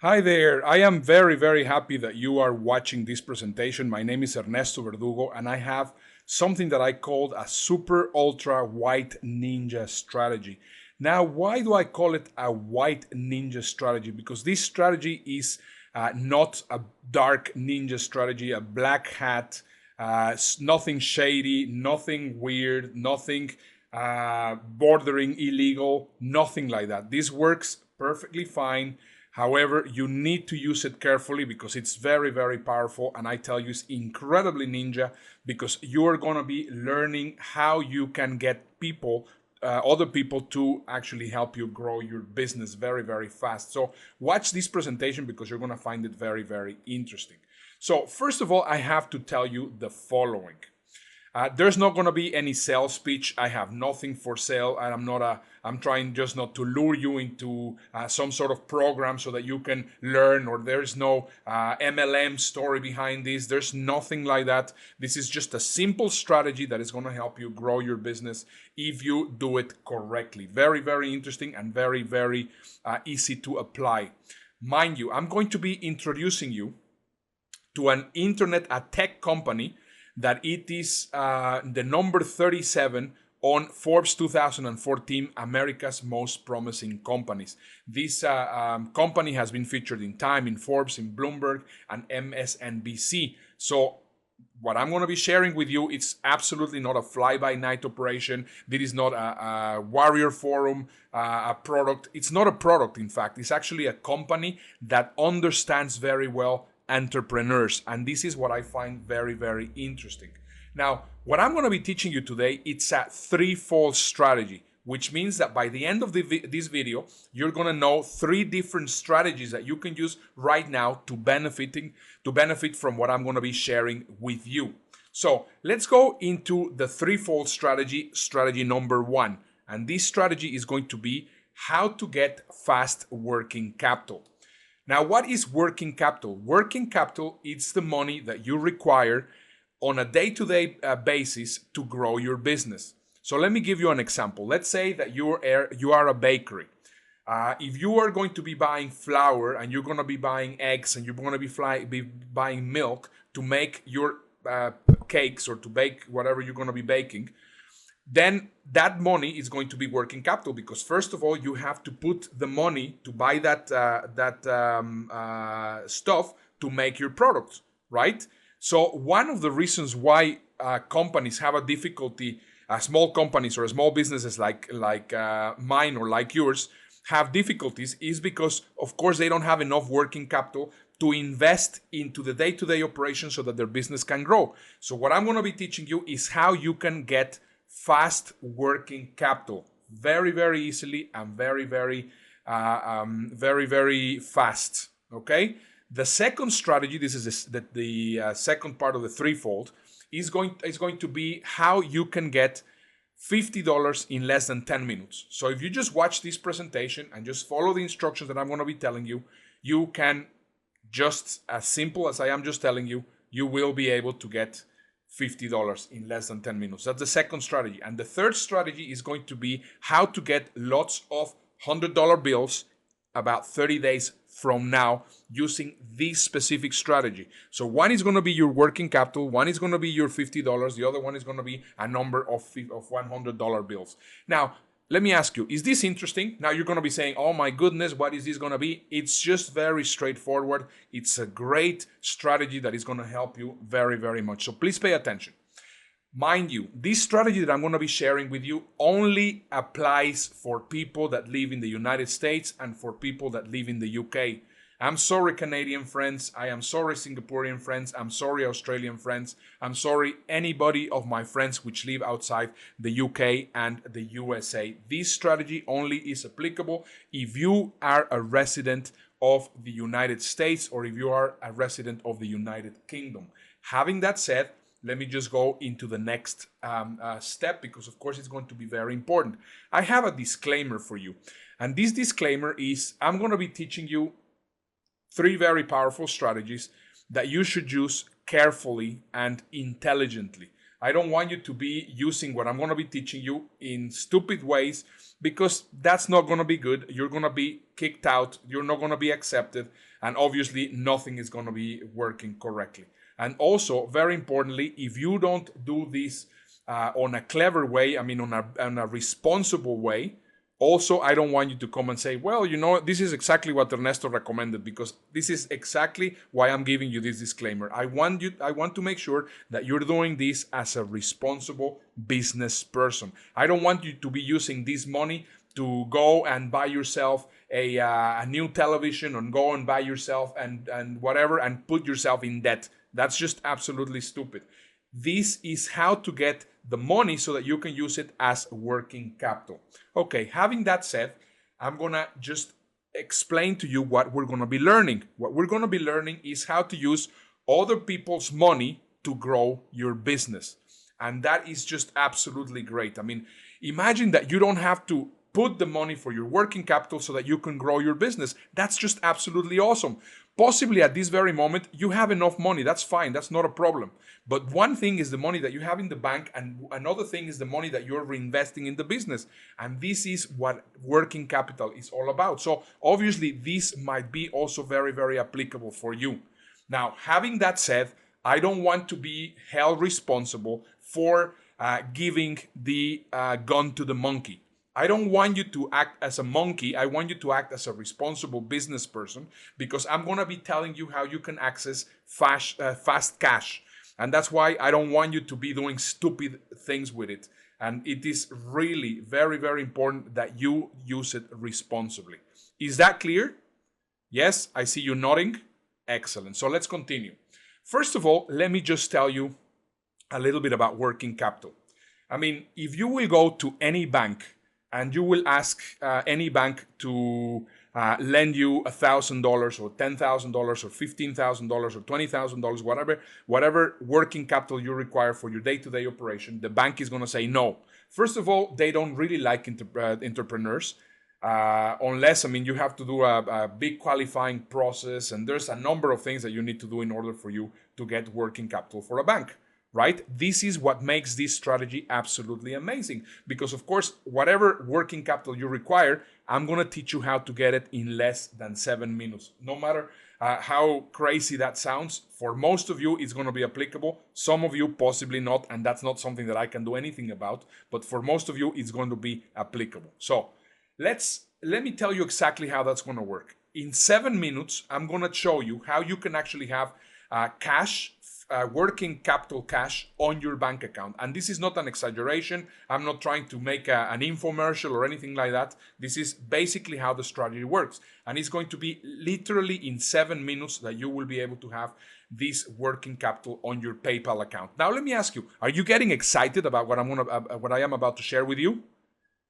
Hi there. I am very, very happy that you are watching this presentation. My name is Ernesto Verdugo, and I have something that I called a super ultra white ninja strategy. Now, why do I call it a white ninja strategy? Because this strategy is not a dark ninja strategy, a black hat, nothing shady, nothing weird, nothing bordering illegal, nothing like that. This works perfectly fine. However, you need to use it carefully because it's very, very powerful. And I tell you, it's incredibly ninja because you are going to be learning how you can get other people to actually help you grow your business very, very fast. So watch this presentation because you're going to find it very, very interesting. So first of all, I have to tell you the following. There's not going to be any sales pitch. I have nothing for sale, and I'm trying just not to lure you into some sort of program so that you can learn. Or there's no MLM story behind this. There's nothing like that. This is just a simple strategy that is going to help you grow your business if you do it correctly. Very, very interesting and very, very easy to apply. Mind you, I'm going to be introducing you to a tech company that it is the number 37 on Forbes 2014 America's Most Promising Companies. This company has been featured in Time, in Forbes, in Bloomberg, and MSNBC. So what I'm going to be sharing with you, it's absolutely not a fly-by-night operation. This is not a warrior forum, a product. It's not a product, in fact. It's actually a company that understands very well entrepreneurs. And this is what I find very, very interesting. Now, what I'm going to be teaching you today, it's a threefold strategy, which means that by the end of this video, you're going to know three different strategies that you can use right now to benefit from what I'm going to be sharing with you. So let's go into the threefold strategy number one. And this strategy is going to be how to get fast working capital. Now, what is working capital? Working capital is the money that you require on a day-to-day basis to grow your business. So let me give you an example. Let's say that you are a bakery. If you are going to be buying flour and you're going to be buying eggs and you're going to be buying milk to make your cakes or to bake whatever you're going to be baking, then that money is going to be working capital because first of all you have to put the money to buy that stuff to make your products, right? So one of the reasons why companies have a difficulty, small companies or small businesses like mine or like yours have difficulties is because of course they don't have enough working capital to invest into the day-to-day operations so that their business can grow. So what I'm going to be teaching you is how you can get fast working capital very, very easily and very, very fast. Okay. The second strategy, this is the second part of the threefold, is going to be how you can get $50 in less than 10 minutes. So if you just watch this presentation and just follow the instructions that I'm going to be telling you, you can just as simple as I am just telling you, you will be able to get $50 in less than 10 minutes. That's the second strategy. And the third strategy is going to be how to get lots of $100 bills about 30 days from now using this specific strategy. So one is going to be your working capital, one is going to be your $50, the other one is going to be a number of $100 bills. Now, let me ask you, is this interesting? Now you're going to be saying, oh my goodness, what is this going to be? It's just very straightforward. It's a great strategy that is going to help you very, very much. So please pay attention. Mind you, this strategy that I'm going to be sharing with you only applies for people that live in the United States and for people that live in the UK. I'm sorry, Canadian friends. I am sorry, Singaporean friends. I'm sorry, Australian friends. I'm sorry, anybody of my friends which live outside the UK and the USA. This strategy only is applicable if you are a resident of the United States or if you are a resident of the United Kingdom. Having that said, let me just go into the next step because, of course, it's going to be very important. I have a disclaimer for you. And this disclaimer is I'm going to be teaching you three very powerful strategies that you should use carefully and intelligently. I don't want you to be using what I'm going to be teaching you in stupid ways, because that's not going to be good. You're going to be kicked out. You're not going to be accepted. And obviously, nothing is going to be working correctly. And also, very importantly, if you don't do this on a clever way, I mean, on a responsible way, also, I don't want you to come and say, well, this is exactly what Ernesto recommended, because this is exactly why I'm giving you this disclaimer. I want to make sure that you're doing this as a responsible business person. I don't want you to be using this money to go and buy yourself a new television, and go and buy yourself and whatever, and put yourself in debt. That's just absolutely stupid. This is how to get the money so that you can use it as working capital. Okay, having that said, I'm going to just explain to you what we're going to be learning. What we're going to be learning is how to use other people's money to grow your business. And that is just absolutely great. I mean, imagine that you don't have to put the money for your working capital so that you can grow your business. That's just absolutely awesome. Possibly at this very moment, you have enough money. That's fine. That's not a problem. But one thing is the money that you have in the bank, and another thing is the money that you're reinvesting in the business. And this is what working capital is all about. So obviously, this might be also very, very applicable for you. Now, having that said, I don't want to be held responsible for giving the gun to the monkey. I don't want you to act as a monkey. I want you to act as a responsible business person, because I'm going to be telling you how you can access fast cash. And that's why I don't want you to be doing stupid things with it. And it is really very, very important that you use it responsibly. Is that clear? Yes, I see you nodding. Excellent. So let's continue. First of all, let me just tell you a little bit about working capital. I mean, if you will go to any bank and you will ask any bank to lend you $1,000 or $10,000 or $15,000 or $20,000, whatever working capital you require for your day-to-day operation, the bank is going to say no. First of all, they don't really like entrepreneurs. Unless, I mean, you have to do a big qualifying process, and there's a number of things that you need to do in order for you to get working capital for a bank, right? This is what makes this strategy absolutely amazing, because of course, whatever working capital you require, I'm going to teach you how to get it in less than 7 minutes. No matter how crazy that sounds, for most of you, it's going to be applicable. Some of you, possibly not, and that's not something that I can do anything about, but for most of you, it's going to be applicable. So let me tell you exactly how that's going to work. In 7 minutes, I'm going to show you how you can actually have cash, working capital cash on your bank account. And this is not an exaggeration. I'm not trying to make an infomercial or anything like that. This is basically how the strategy works. And it's going to be literally in 7 minutes that you will be able to have this working capital on your PayPal account. Now, let me ask you, are you getting excited about what I am about to share with you?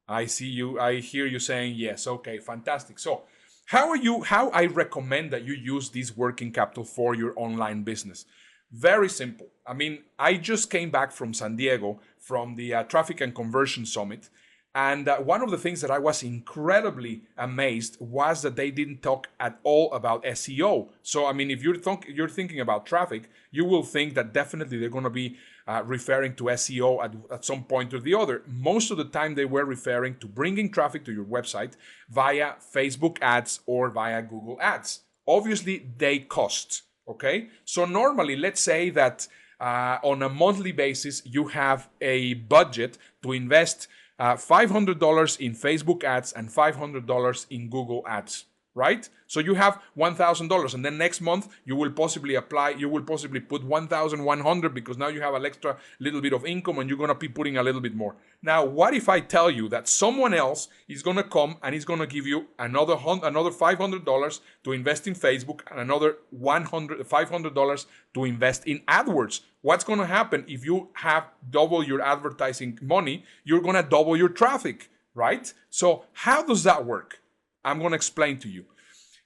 I see you. I hear you saying yes. Okay, fantastic. So how I recommend that you use this working capital for your online business? Very simple. I mean, I just came back from San Diego from the Traffic and Conversion Summit. And one of the things that I was incredibly amazed was that they didn't talk at all about SEO. So, I mean, if you're thinking about traffic, you will think that definitely they're going to be referring to SEO at some point or the other. Most of the time, they were referring to bringing traffic to your website via Facebook ads or via Google ads. Obviously, they cost. Okay, so normally, let's say that on a monthly basis, you have a budget to invest $500 in Facebook ads and $500 in Google ads, right? So you have $1,000, and then next month you will possibly put 1,100 because now you have an extra little bit of income and you're going to be putting a little bit more. Now, what if I tell you that someone else is going to come and is going to give you another $500 to invest in Facebook and another $500 to invest in AdWords? What's going to happen if you have double your advertising money? You're going to double your traffic, right? So how does that work? I'm going to explain to you.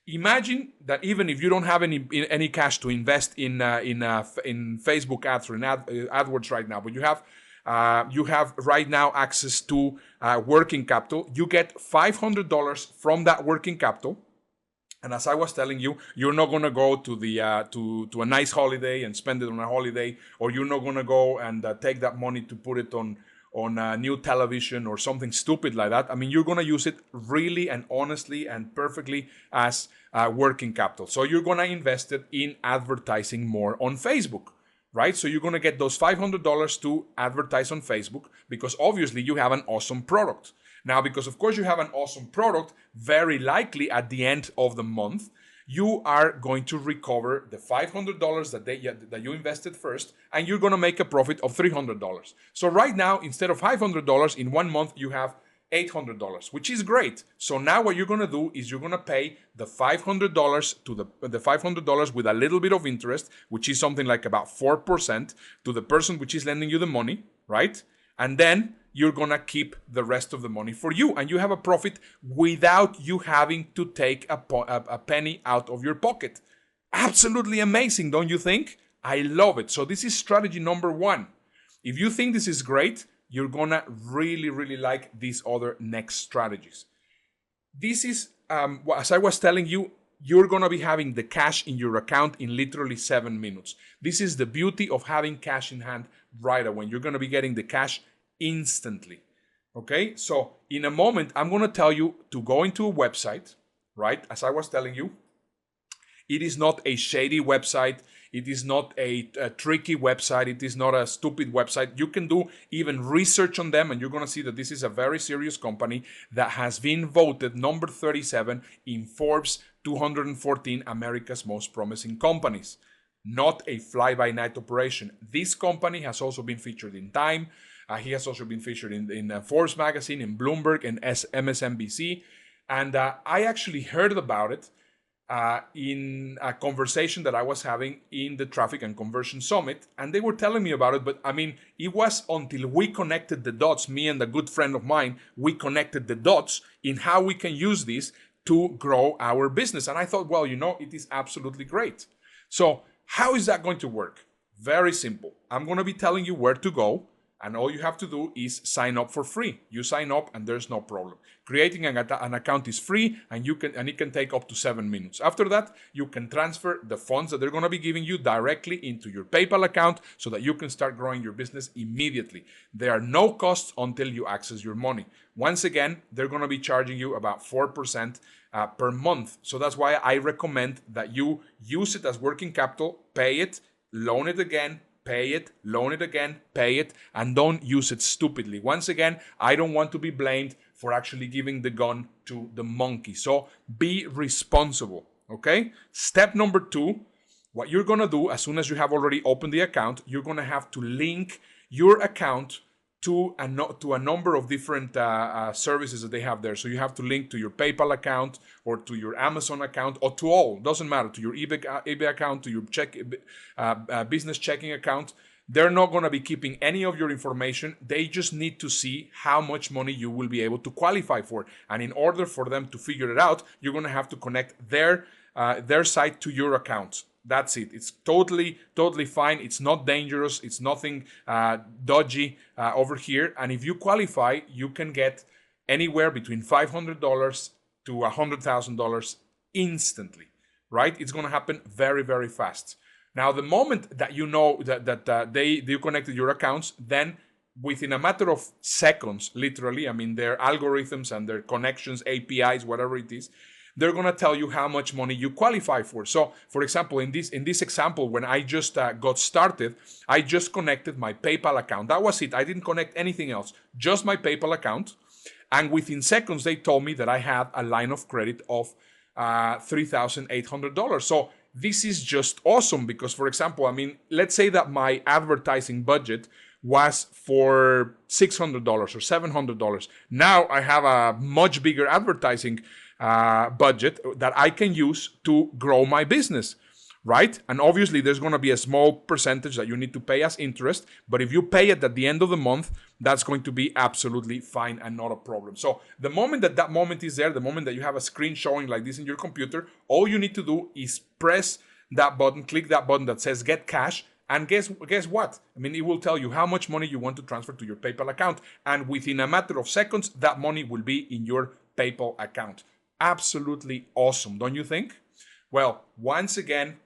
Imagine that even if you don't have any cash to invest in Facebook ads or in AdWords right now, but you have right now access to working capital. You get $500 from that working capital, And as I was telling you, you're not gonna go to the to a nice holiday and spend it on a holiday, or you're not gonna go and take that money to put it on a new television or something stupid like that. I mean, you're gonna use it really and honestly and perfectly as working capital. So you're gonna invest it in advertising more on Facebook, right? So you're gonna get those $500 to advertise on Facebook because obviously you have an awesome product. Now, because of course you have an awesome product, very likely at the end of the month, you are going to recover the $500 that you invested first, and you're going to make a profit of $300. So right now, instead of $500 in 1 month, you have $800, which is great. So now what you're going to do is you're going to pay the $500 to the $500 with a little bit of interest, which is something like about 4% to the person which is lending you the money, right? And then you're gonna keep the rest of the money for you, and you have a profit without you having to take a penny out of your pocket. Absolutely amazing, don't you think? I love it. So this is strategy number 1. If you think this is great, you're gonna really, really like these other next strategies. This is, as I was telling you, you're gonna be having the cash in your account in literally 7 minutes. This is the beauty of having cash in hand right away. You're gonna be getting the cash instantly. Okay, so in a moment, I'm going to tell you to go into a website, right? As I was telling you, it is not a shady website. It is not a tricky website. It is not a stupid website. You can do even research on them, and you're going to see that this is a very serious company that has been voted number 37 in Forbes 214 America's Most Promising Companies. Not a fly-by-night operation. This company has also been featured in Time. He has also been featured in Forbes magazine, in Bloomberg, and MSNBC. And I actually heard about it in a conversation that I was having in the Traffic and Conversion Summit. And they were telling me about it. But I mean, it was until we connected the dots, me and a good friend of mine, we connected the dots in how we can use this to grow our business. And I thought, well, you know, it is absolutely great. So how is that going to work? Very simple. I'm going to be telling you where to go. And all you have to do is sign up for free. You sign up and there's no problem. Creating an account is free, and it can take up to 7 minutes. After that, you can transfer the funds that they're going to be giving you directly into your PayPal account so that you can start growing your business immediately. There are no costs until you access your money. Once again, they're going to be charging you about 4% per month. So that's why I recommend that you use it as working capital, pay it, loan it again, pay it, loan it again, pay it, and don't use it stupidly. Once again, I don't want to be blamed for actually giving the gun to the monkey. So be responsible, okay? Step number 2, what you're gonna do as soon as you have already opened the account, you're gonna have to link your account to a number of different services that they have there. So you have to link to your PayPal account or to your Amazon account or to all, doesn't matter, to your eBay account, to your business checking account. They're not going to be keeping any of your information. They just need to see how much money you will be able to qualify for. And in order for them to figure it out, you're going to have to connect their site to your account. That's it. It's totally fine. It's not dangerous. It's nothing dodgy over here. And if you qualify, you can get anywhere between $500 to $100,000 instantly, right? It's going to happen very, very fast. Now, the moment that you know that they connected your accounts, then within a matter of seconds, literally, I mean, their algorithms and their connections, APIs, whatever it is, they're going to tell you how much money you qualify for. So, for example, in this example, when I just got started, I just connected my PayPal account. That was it. I didn't connect anything else, just my PayPal account. And within seconds, they told me that I had a line of credit of $3,800. So this is just awesome because, for example, I mean, let's say that my advertising budget was for $600 or $700. Now I have a much bigger advertising budget that I can use to grow my business, right? And obviously there's going to be a small percentage that you need to pay as interest, but if you pay it at the end of the month, that's going to be absolutely fine and not a problem. So the moment that moment is there, the moment that you have a screen showing like this in your computer, all you need to do is press that button, click that button that says get cash, and guess what? I mean, it will tell you how much money you want to transfer to your PayPal account, and within a matter of seconds, that money will be in your PayPal account. absolutely awesome, don't you think? Well, once again,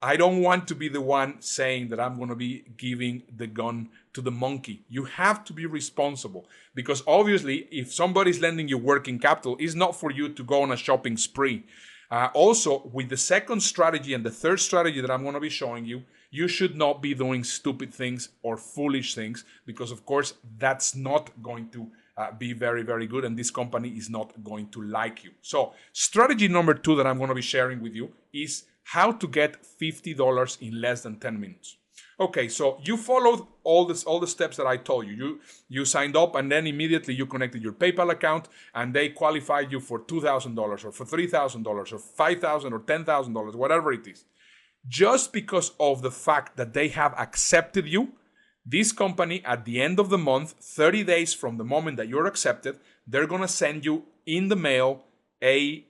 I don't want to be the one saying that I'm going to be giving the gun to the monkey. You have to be responsible, because obviously if somebody's lending you working capital, it's not for you to go on a shopping spree. Also, with the second strategy and the third strategy that I'm going to be showing you, you should not be doing stupid things or foolish things, because of course that's not going to be very, very good, and this company is not going to like you. So strategy number 2 that I'm going to be sharing with you is how to get $50 in less than 10 minutes. Okay, so you followed all the steps that I told you. You signed up, and then immediately you connected your PayPal account, and they qualified you for $2,000 or for $3,000 or $5,000 or $10,000, whatever it is. Just because of the fact that they have accepted you, this company at the end of the month, 30 days from the moment that you're accepted, they're gonna send you in the mail a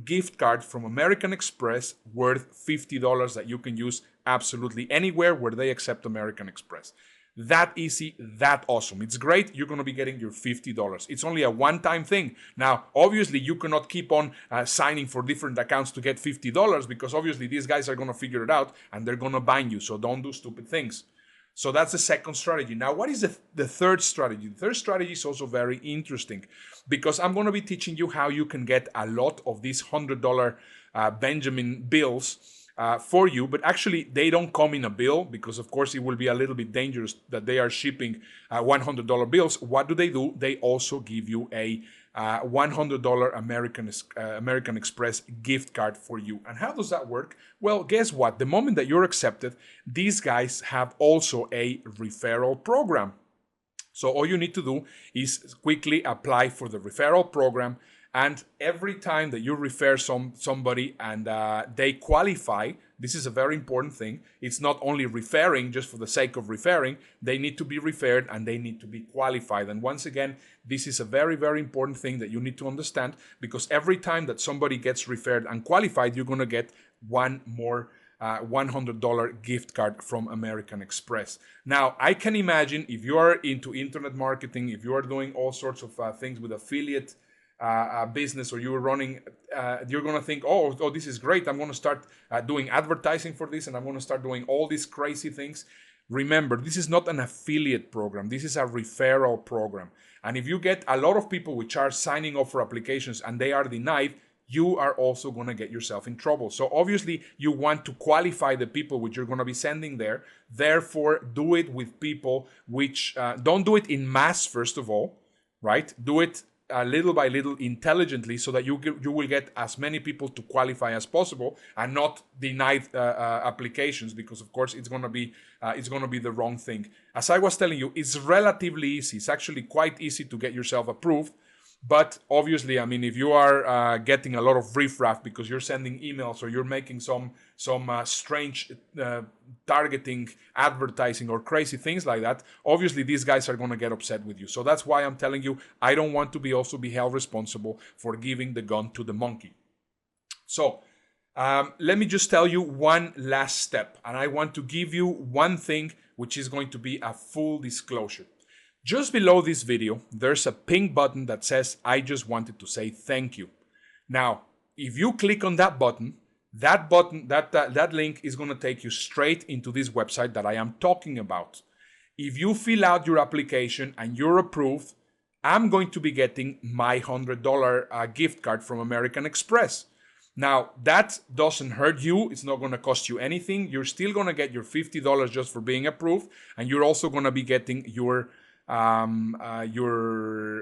gift card from American Express worth $50 that you can use absolutely anywhere where they accept American Express. That easy, that awesome. It's great. You're going to be getting your $50. It's only a one-time thing. Now, obviously, you cannot keep on signing for different accounts to get $50, because obviously these guys are going to figure it out and they're going to bind you. So don't do stupid things. So that's the second strategy. Now, what is the third strategy? The third strategy is also very interesting, because I'm going to be teaching you how you can get a lot of these $100 Benjamin bills for you, but actually they don't come in a bill, because of course it will be a little bit dangerous that they are shipping $100 bills. What do? They also give you a $100 American Express gift card for you. And how does that work? Well, guess what? The moment that you're accepted, these guys have also a referral program. So all you need to do is quickly apply for the referral program. And every time that you refer somebody and they qualify, this is a very important thing. It's not only referring just for the sake of referring. They need to be referred and they need to be qualified. And once again, this is a very, very important thing that you need to understand, because every time that somebody gets referred and qualified, you're going to get one more $100 gift card from American Express. Now, I can imagine if you are into internet marketing, if you are doing all sorts of things with affiliate business, or you're running, you're going to think, oh, this is great. I'm going to start doing advertising for this, and I'm going to start doing all these crazy things. Remember, this is not an affiliate program. This is a referral program. And if you get a lot of people which are signing up for applications and they are denied, you are also going to get yourself in trouble. So obviously you want to qualify the people which you're going to be sending there. Therefore, do it with people which don't do it in mass, first of all, right? Do it little by little, intelligently, so that you will get as many people to qualify as possible and not denied applications, because of course it's going to be the wrong thing. As I was telling you, it's relatively easy. It's actually quite easy to get yourself approved. But obviously, I mean, if you are getting a lot of riffraff because you're sending emails or you're making some strange targeting advertising or crazy things like that, obviously these guys are going to get upset with you. So that's why I'm telling you, I don't want to be held responsible for giving the gun to the monkey. So let me just tell you one last step, and I want to give you one thing which is going to be a full disclosure. Just below this video, there's a pink button that says, I just wanted to say thank you. Now, if you click on that button, that link is going to take you straight into this website that I am talking about. If you fill out your application and you're approved, I'm going to be getting my $100 gift card from American Express. Now, that doesn't hurt you. It's not going to cost you anything. You're still going to get your $50 just for being approved, and you're also going to be getting your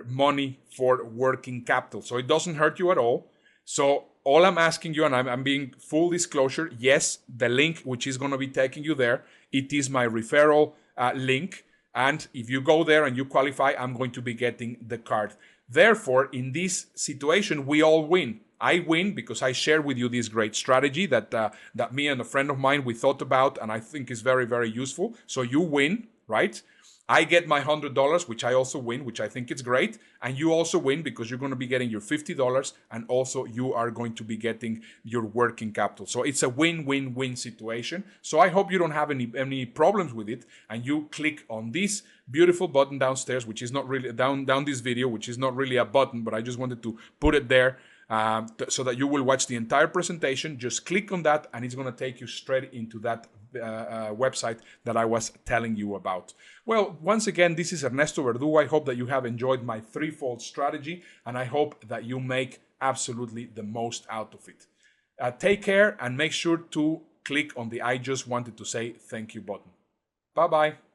money for working capital. So it doesn't hurt you at all. So all I'm asking you, and I'm being full disclosure, yes, the link which is going to be taking you there, it is my referral link. And if you go there and you qualify, I'm going to be getting the card. Therefore, in this situation, we all win. I win because I share with you this great strategy that me and a friend of mine, we thought about, and I think is very, very useful. So you win, right? I get my $100, which I also win, which I think is great. And you also win because you're going to be getting your $50, and also you are going to be getting your working capital. So it's a win-win-win situation. So I hope you don't have any problems with it, and you click on this beautiful button downstairs, which is not really down this video, which is not really a button, but I just wanted to put it there so that you will watch the entire presentation. Just click on that and it's going to take you straight into that website that I was telling you about. Well, once again, this is Ernesto Verdugo. I hope that you have enjoyed my threefold strategy, and I hope that you make absolutely the most out of it. Take care and make sure to click on the I just wanted to say thank you button. Bye-bye.